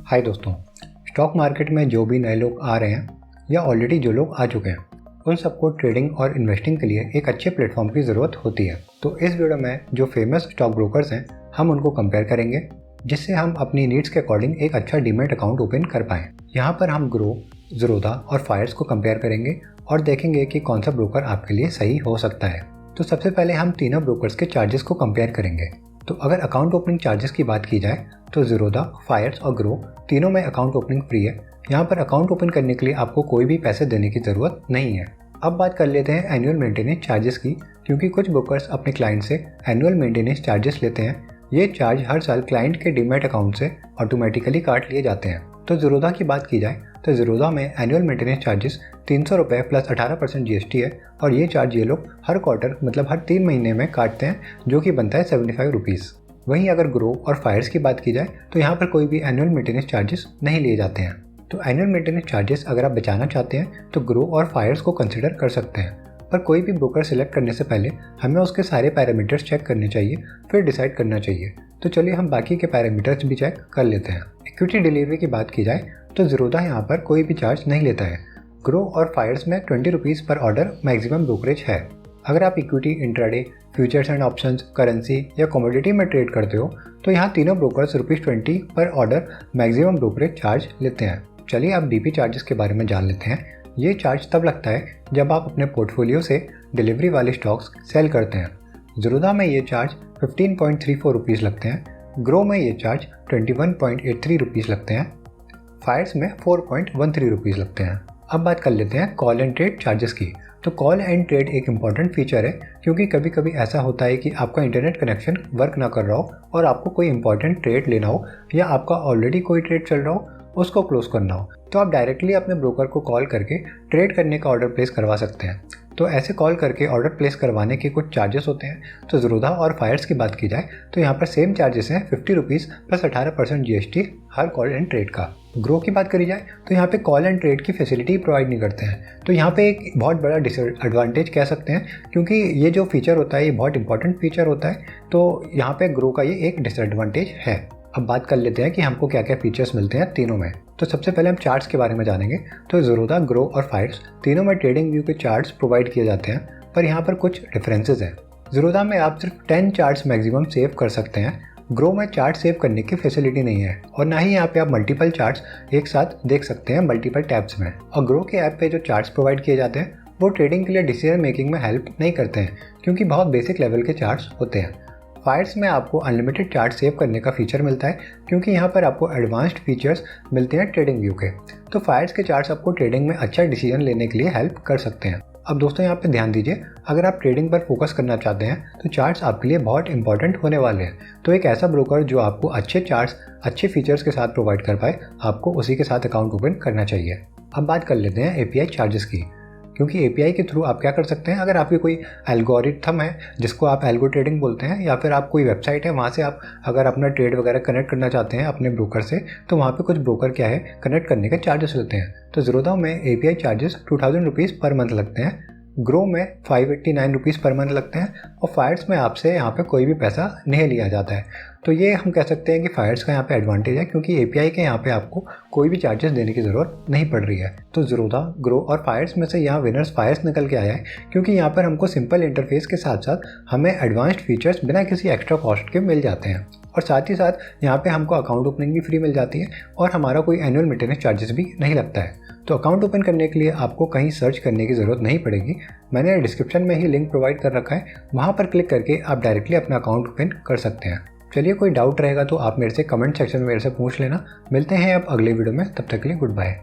हाय दोस्तों, stock market में जो भी नए लोग आ रहे हैं या ऑलरेडी जो लोग आ चुके हैं उन सबको ट्रेडिंग और इन्वेस्टिंग के लिए एक अच्छे प्लेटफॉर्म की ज़रूरत होती है। तो इस वीडियो में जो फेमस स्टॉक ब्रोकर्स हैं हम उनको कंपेयर करेंगे जिससे हम अपनी नीड्स के अकॉर्डिंग एक अच्छा डीमैट अकाउंट ओपन कर पाएँ। यहाँ पर हम ग्रो, ज़ीरोधा और फायर्स को कंपेयर करेंगे और देखेंगे कि कौन सा ब्रोकर आपके लिए सही हो सकता है। तो सबसे पहले हम तीनों ब्रोकर्स के चार्जेस को कंपेयर करेंगे। तो अगर अकाउंट ओपनिंग चार्जेस की बात की जाए तो ज़ीरोधा, फायर्स और ग्रो तीनों में अकाउंट ओपनिंग फ्री है। यहाँ पर अकाउंट ओपन करने के लिए आपको कोई भी पैसे देने की ज़रूरत नहीं है। अब बात कर लेते हैं एनुअल मेंटेनेंस चार्जेस की, क्योंकि कुछ ब्रोकर्स अपने क्लाइंट से एनुअल मेंटेनेंस चार्जेस लेते हैं। ये चार्ज हर साल क्लाइंट के डीमैट अकाउंट से ऑटोमेटिकली काट लिए जाते हैं। तो ज़ीरोधा की बात की जाए तो ज़ीरोधा में एनुअल मेंटेनेंस चार्जेस 300 रुपये प्लस 18% GST है और ये चार्ज ये लोग हर क्वार्टर मतलब हर 3 महीने में काटते हैं, जो कि बनता है 75 रुपीज़। वहीं अगर ग्रो और फायर्स की बात की जाए तो यहाँ पर कोई भी एनुअल मेंटेनेंस चार्जेस नहीं लिए जाते हैं। तो एनुअल मेंटेनेंस चार्जेस अगर आप बचाना चाहते हैं तो ग्रो और फायर्स को कंसिडर कर सकते हैं, पर कोई भी ब्रोकर सिलेक्ट करने से पहले हमें उसके सारे पैरामीटर्स चेक करने चाहिए, फिर डिसाइड करना चाहिए। तो चलिए हम बाकी के पैरामीटर्स भी चेक कर लेते हैं। इक्विटी डिलीवरी की बात की जाए तो ज़ीरोधा यहाँ पर कोई भी चार्ज नहीं लेता है। ग्रो और फायर्स में 20 रुपीज़ पर ऑर्डर मैक्सिमम ब्रोकरेज है। अगर आप equity, intraday, futures and options, currency या कमोडिटी में ट्रेड करते हो तो यहाँ तीनों ब्रोकर्स ₹20 पर ऑर्डर मैक्सिमम ब्रोकरेज चार्ज लेते हैं। चलिए अब डीपी चार्जेस के बारे में जान लेते हैं। ये चार्ज तब लगता है जब आप अपने पोर्टफोलियो से डिलीवरी वाले स्टॉक्स सेल करते हैं। ज़ीरोधा में ये चार्ज 15.34 रुपीज़ लगते हैं, ग्रो में ये चार्ज 21.83 रुपीज़ लगते हैं, फायर्स में 4.13 रुपीज़ लगते हैं। अब बात कर लेते हैं कॉल एंड ट्रेड चार्जेस की। तो कॉल एंड ट्रेड एक इम्पॉर्टेंट फीचर है, क्योंकि कभी कभी ऐसा होता है कि आपका इंटरनेट कनेक्शन वर्क ना कर रहा हो और आपको कोई इंपॉर्टेंट ट्रेड लेना हो या आपका ऑलरेडी कोई ट्रेड चल रहा हो उसको क्लोज करना हो, तो आप डायरेक्टली अपने ब्रोकर को कॉल करके ट्रेड करने का ऑर्डर प्लेस करवा सकते हैं। तो ऐसे कॉल करके ऑर्डर प्लेस करवाने के कुछ चार्जेस होते हैं। तो ज़ीरोधा और फायर्स की बात की जाए तो यहाँ पर सेम चार्जेस हैं 50 rupees plus 18% GST her call and trade का। ग्रो की बात करी जाए तो यहाँ पे कॉल एंड ट्रेड की फैसिलिटी प्रोवाइड नहीं करते हैं। तो यहाँ पे एक बहुत बड़ा डिसएडवांटेज कह सकते हैं, क्योंकि ये जो फीचर होता है ये बहुत इंपॉर्टेंट फीचर होता है। तो यहाँ पे ग्रो का ये एक डिसएडवांटेज है। अब बात कर लेते हैं कि हमको क्या क्या फीचर्स मिलते हैं तीनों में। तो सबसे पहले हम चार्ट्स के बारे में जानेंगे। तो ज़ीरोधा, ग्रो और फायर्स तीनों में ट्रेडिंग व्यू के चार्ट्स प्रोवाइड किए जाते हैं, पर यहाँ पर कुछ डिफरेंसेस हैं। ज़ीरोधा में आप सिर्फ 10 चार्ट्स मैक्सिमम सेव कर सकते हैं। ग्रो में चार्ट सेव करने की फैसिलिटी नहीं है और ना ही यहाँ पे आप मल्टीपल चार्ट्स एक साथ देख सकते हैं मल्टीपल टैब्स में। और ग्रो के ऐप पे जो चार्ट्स प्रोवाइड किए जाते हैं वो ट्रेडिंग के लिए डिसीजन मेकिंग में हेल्प नहीं करते हैं, क्योंकि बहुत बेसिक लेवल के चार्ट्स होते हैं। फायर्स में आपको अनलिमिटेड चार्ट सेव करने का फीचर मिलता है, क्योंकि यहाँ पर आपको एडवांस्ड फीचर्स मिलते हैं ट्रेडिंग व्यू के। तो फायर्स के चार्ट्स आपको ट्रेडिंग में अच्छा डिसीजन लेने के लिए हेल्प कर सकते हैं। अब दोस्तों यहाँ पे ध्यान दीजिए, अगर आप ट्रेडिंग पर फोकस करना चाहते हैं तो चार्ट्स आपके लिए बहुत इंपॉर्टेंट होने वाले हैं। तो एक ऐसा ब्रोकर जो आपको अच्छे चार्ट्स, अच्छे फीचर्स के साथ प्रोवाइड कर पाए, आपको उसी के साथ अकाउंट ओपन करना चाहिए। अब बात कर लेते हैं API चार्जेस की, क्योंकि API के थ्रू आप क्या कर सकते हैं, अगर आपकी कोई एल्गोरिथम है जिसको आप एल्गो ट्रेडिंग बोलते हैं, या फिर आप कोई वेबसाइट है वहाँ से आप अगर अपना ट्रेड वगैरह कनेक्ट करना चाहते हैं अपने ब्रोकर से, तो वहाँ पे कुछ ब्रोकर क्या है कनेक्ट करने के चार्जेस लेते हैं। तो ज़ीरोधा में API charges 2000 rupees per month लगते हैं, ग्रो में 589 रुपीज़ पर मंथ लगते हैं और फायर्स में आपसे यहाँ पे कोई भी पैसा नहीं लिया जाता है। तो ये हम कह सकते हैं कि फायर्स का यहाँ पे एडवांटेज है, क्योंकि API के यहाँ पे आपको कोई भी चार्जेस देने की ज़रूरत नहीं पड़ रही है। तो ज़ीरोधा, ग्रो और फायर्स में से यहाँ विनर्स फायर्स निकल के आया है, क्योंकि यहाँ पर हमको सिंपल इंटरफेस के साथ साथ हमें एडवांस्ड फीचर्स बिना किसी एक्स्ट्रा कॉस्ट के मिल जाते हैं, और साथ ही साथ यहाँ पे हमको अकाउंट ओपनिंग भी फ्री मिल जाती है और हमारा कोई एनुअल मेंटेनेंस चार्जेस भी नहीं लगता है। तो अकाउंट ओपन करने के लिए आपको कहीं सर्च करने की ज़रूरत नहीं पड़ेगी। मैंने डिस्क्रिप्शन में ही लिंक प्रोवाइड कर रखा है, वहाँ पर क्लिक करके आप डायरेक्टली अपना अकाउंट ओपन कर सकते हैं। चलिए कोई डाउट रहेगा तो आप मेरे से कमेंट सेक्शन में मेरे से पूछ लेना। मिलते हैं अब अगले वीडियो में, तब तक के लिए गुड बाय।